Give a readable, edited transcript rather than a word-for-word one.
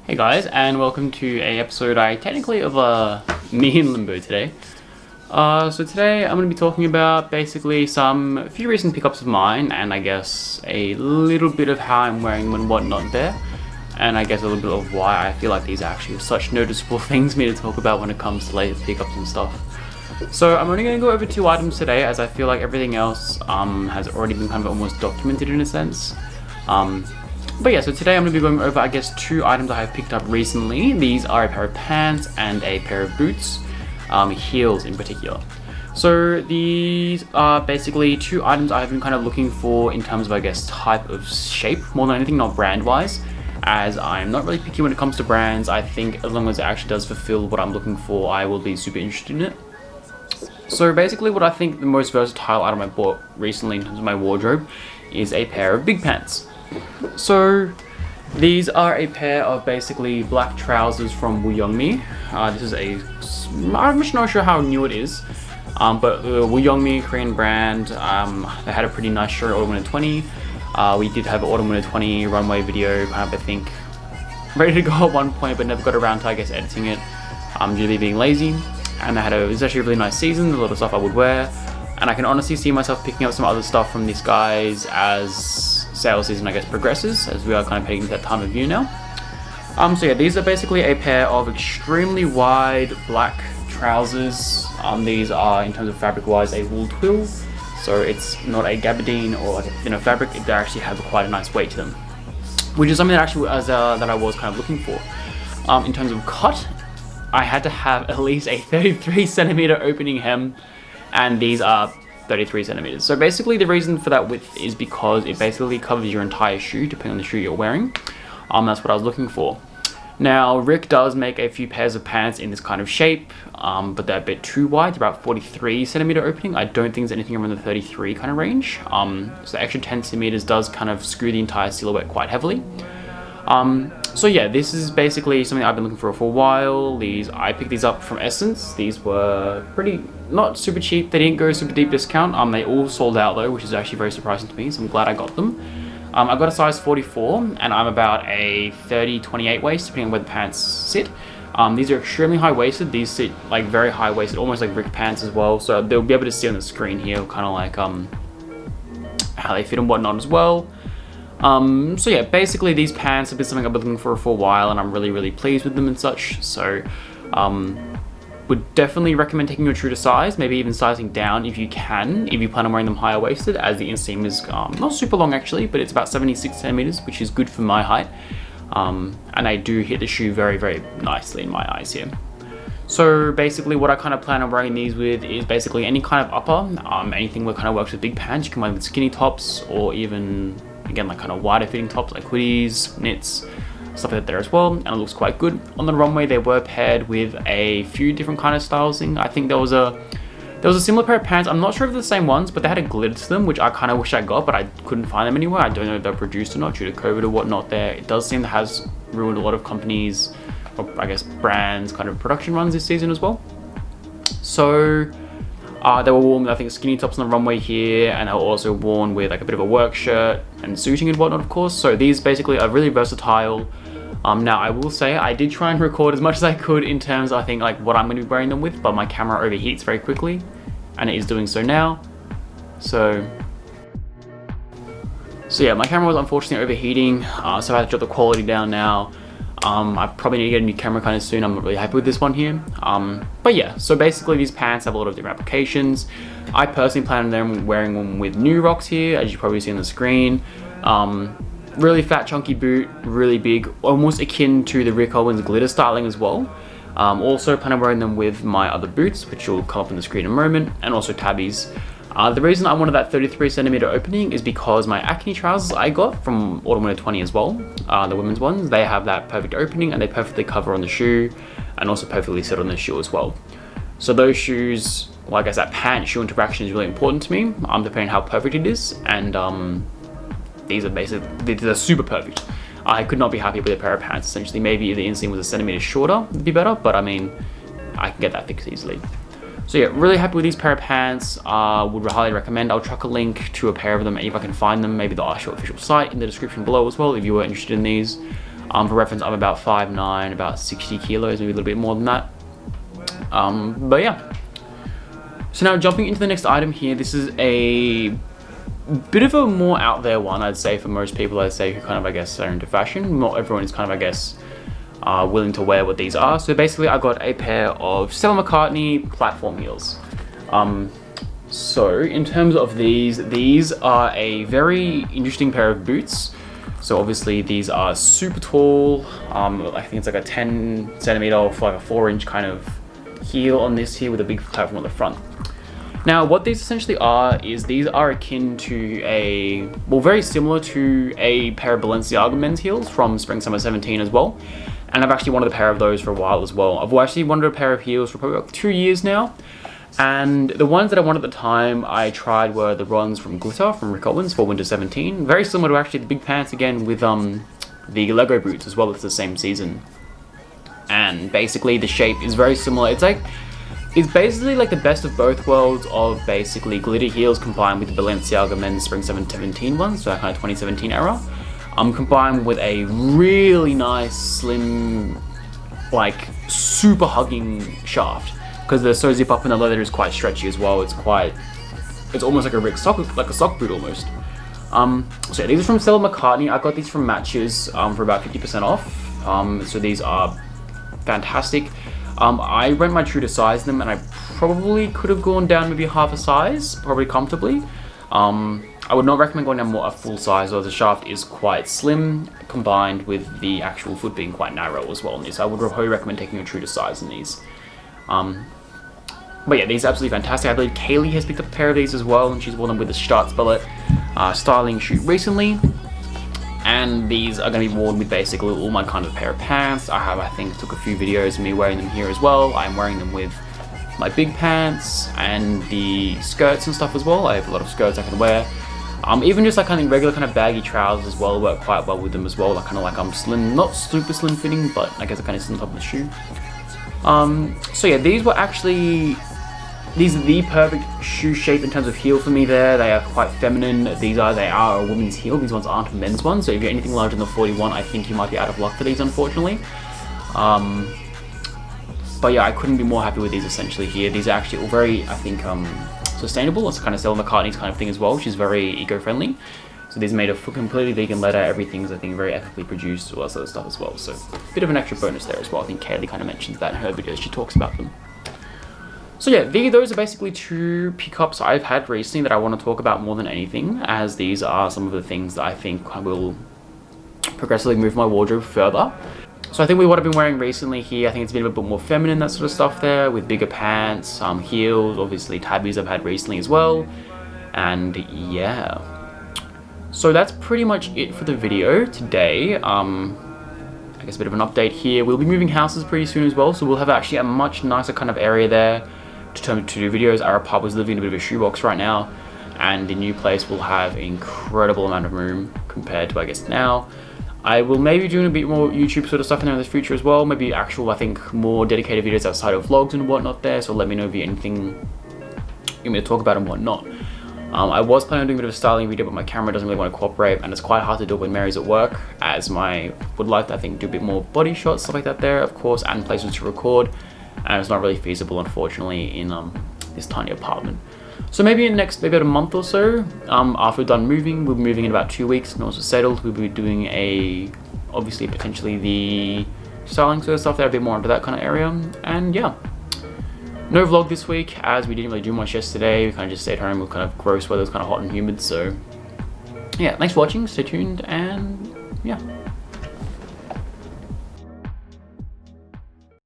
Hey guys, and welcome to a episode technically of me in Limbo today. So today I'm going to be talking about basically a few recent pickups of mine, and I guess a little bit of how I'm wearing them and whatnot there, and I guess a little bit of why I feel like these are actually such noticeable things for me to talk about when it comes to latest pickups and stuff. So I'm only going to go over 2 items today, as I feel like everything else has already been kind of almost documented in a sense. But yeah, so today I'm going to be going over, I guess, 2 items I have picked up recently. These are a pair of pants and a pair of boots, heels in particular. So these are basically 2 items I've been kind of looking for in terms of, I guess, type of shape, more than anything, not brand-wise, as I'm not really picky when it comes to brands. I think as long as it actually does fulfill what I'm looking for, I will be super interested in it. So basically what I think the most versatile item I bought recently in terms of my wardrobe is a pair of big pants. So these are a pair of basically black trousers from Wooyoungmi. This is I'm just not sure how new it is, but the Wooyoungmi Korean brand, they had a pretty nice show Autumn Winter 20. We did have an Autumn Winter 20 runway video, kind of, I think, ready to go at one point, but never got around to, I guess, editing it, due to me being lazy. And it was actually a really nice season, a lot of stuff I would wear, and I can honestly see myself picking up some other stuff from these guys as sales season, I guess, progresses, as we are kind of heading into that time of year now. So yeah, these are basically a pair of extremely wide black trousers. These are, in terms of fabric wise, a wool twill, so it's not a gabardine or like a thinner fabric. They actually have quite a nice weight to them, which is something that actually that I was kind of looking for. In terms of cut, I had to have at least a 33 centimeter opening hem, and these are 33 centimeters. So basically the reason for that width is because it basically covers your entire shoe, depending on the shoe you're wearing. That's what I was looking for. Now, Rick does make a few pairs of pants in this kind of shape, but they're a bit too wide. They're about 43 centimeter opening. I don't think there's anything around the 33 kind of range. So the extra 10 centimeters does kind of screw the entire silhouette quite heavily. So yeah, this is basically something I've been looking for a while. I picked these up from Essence. These were not super cheap. They didn't go super deep discount. They all sold out though, which is actually very surprising to me, so I'm glad I got them. I got a size 44, and I'm about a 30-28 waist, depending on where the pants sit. These are extremely high-waisted. These sit like very high-waisted, almost like Rick pants as well, so they'll be able to see on the screen here, kind of like how they fit and whatnot as well. So yeah, basically these pants have been something I've been looking for a while, and I'm really pleased with them and such. So would definitely recommend taking your true to size, maybe even sizing down if you can, if you plan on wearing them higher waisted, as the inseam is not super long actually, but it's about 76 centimeters, which is good for my height. And I do hit the shoe very nicely in my eyes here. So basically what I kind of plan on wearing these with is basically any kind of upper, anything that kind of works with big pants. You can wear them with skinny tops, or even, again, like kind of wider fitting tops like hoodies, knits, stuff like that there as well, and it looks quite good. On the runway they were paired with a few different kind of stylesing. I think there was a similar pair of pants, I'm not sure if they're the same ones, but they had a glitter to them, which I kind of wish I got, but I couldn't find them anywhere. I don't know if they're produced or not due to COVID or whatnot there. It does seem that has ruined a lot of companies, or I guess brands, kind of production runs this season as well. So they were worn with, I think, skinny tops on the runway here, and they were also worn with like a bit of a work shirt and suiting and whatnot, of course. So these basically are really versatile. Now I will say I did try and record as much as I could in terms of, I think, like what I'm going to be wearing them with, but my camera overheats very quickly, and it is doing so now. So yeah, my camera was unfortunately overheating, so I had to drop the quality down now. I probably need to get a new camera kind of soon. I'm not really happy with this one here. But yeah, so basically these pants have a lot of different applications. I personally plan on wearing them with new rocks here, as you probably see on the screen. Really fat, chunky boot, really big, almost akin to the Rick Owens glitter styling as well. Also plan on wearing them with my other boots, which will come up on the screen in a moment, and also tabbies. The reason I wanted that 33 centimeter opening is because my Acne trousers I got from Autumn Winter 20 as well, the women's ones, they have that perfect opening, and they perfectly cover on the shoe, and also perfectly sit on the shoe as well. So those shoes, well, I guess that pant-shoe interaction is really important to me, depending on how perfect it is, and these are super perfect. I could not be happy with a pair of pants, essentially. Maybe if the inseam was a centimeter shorter, it'd be better, but I mean, I can get that fixed easily. So yeah, really happy with these pair of pants. Would highly recommend. I'll chuck a link to a pair of them if I can find them, maybe the iShop official site in the description below as well, if you were interested in these. For reference, I'm about 5'9", about 60 kilos, maybe a little bit more than that. But yeah. So now jumping into the next item here, this is a bit of a more out there one, I'd say, for most people, I'd say, who kind of, I guess, are into fashion. Not everyone is kind of, I guess, willing to wear what these are. So basically, I got a pair of Stella McCartney platform heels. So in terms of these are a very interesting pair of boots. So obviously these are super tall. I think it's like a 10 centimeter or like a 4-inch kind of heel on this here with a big platform on the front. Now what these essentially are is these are akin to very similar to a pair of Balenciaga men's heels from Spring Summer 17 as well. And I've actually wanted a pair of those for a while as well. I've actually wanted a pair of heels for probably like 2 years now. And the ones that I wanted at the time I tried were the ones from Glitter from Rick Owens for Winter 17. Very similar to actually the big pants again with the Lego boots as well. It's the same season. And basically the shape is very similar. It's basically like the best of both worlds of basically glitter heels combined with the Balenciaga men's Spring 17 ones, so that kind of 2017 era. Combined with a really nice slim, like super hugging shaft. Because they're so zip up and the leather is quite stretchy as well. It's almost like a sock boot almost. So yeah, these are from Stella McCartney. I got these from Matches for about 50% off. So these are fantastic. I went my true to size them and I probably could have gone down maybe half a size, probably comfortably. I would not recommend going down more a full size, or the shaft is quite slim combined with the actual foot being quite narrow as well in these. I would probably recommend taking a true to size in these. But yeah, these are absolutely fantastic. I believe Kaylee has picked up a pair of these as well, and she's worn them with the Starts styling shoot recently. And these are going to be worn with basically all my kind of pair of pants. I think, took a few videos of me wearing them here as well. I'm wearing them with my big pants and the skirts and stuff as well. I have a lot of skirts I can wear. Even just like kind of regular kind of baggy trousers as well work quite well with them as well. Like kind of like slim, not super slim fitting, but I guess I kind of sit on top of the shoe. So yeah, these are the perfect shoe shape in terms of heel for me there. They are quite feminine. They are a woman's heel. These ones aren't a men's one. So if you're anything larger than 41, I think you might be out of luck for these, unfortunately. But yeah, I couldn't be more happy with these essentially here. These are actually all very, I think, sustainable. It's kind of Stella McCartney's kind of thing as well. She's very eco-friendly. So these are made of completely vegan leather. Everything's, I think, very ethically produced, all that sort of stuff as well. So a bit of an extra bonus there as well. I think Kaylee kind of mentions that in her videos. She talks about them. So yeah, those are basically two pickups I've had recently that I want to talk about more than anything, as these are some of the things that I think will progressively move my wardrobe further. So I think with what I've been wearing recently here, I think it's been a bit more feminine, that sort of stuff there, with bigger pants, heels, obviously tabbies I've had recently as well, and yeah. So that's pretty much it for the video today. I guess a bit of an update here. We'll be moving houses pretty soon as well, so we'll have actually a much nicer kind of area there to do videos. Our pub is living in a bit of a shoebox right now, and the new place will have an incredible amount of room compared to, I guess, now. I will maybe doing a bit more YouTube sort of stuff in there in the future as well. Maybe actual, I think, more dedicated videos outside of vlogs and whatnot there. So let me know if you anything you want me to talk about and whatnot. I was planning on doing a bit of a styling video, but my camera doesn't really want to cooperate, and it's quite hard to do when Mary's at work, as would like to, I think, do a bit more body shots, stuff like that there, of course, and places to record. And it's not really feasible, unfortunately, in this tiny apartment. So maybe in about a month or so, after we're done moving, we'll be moving in about 2 weeks, and once we're settled, we'll be doing obviously, potentially the styling sort of stuff there, a bit more into that kind of area, and yeah. No vlog this week, as we didn't really do much yesterday. We kind of just stayed home with kind of gross weather, it was kind of hot and humid, so yeah, thanks for watching, stay tuned, and yeah.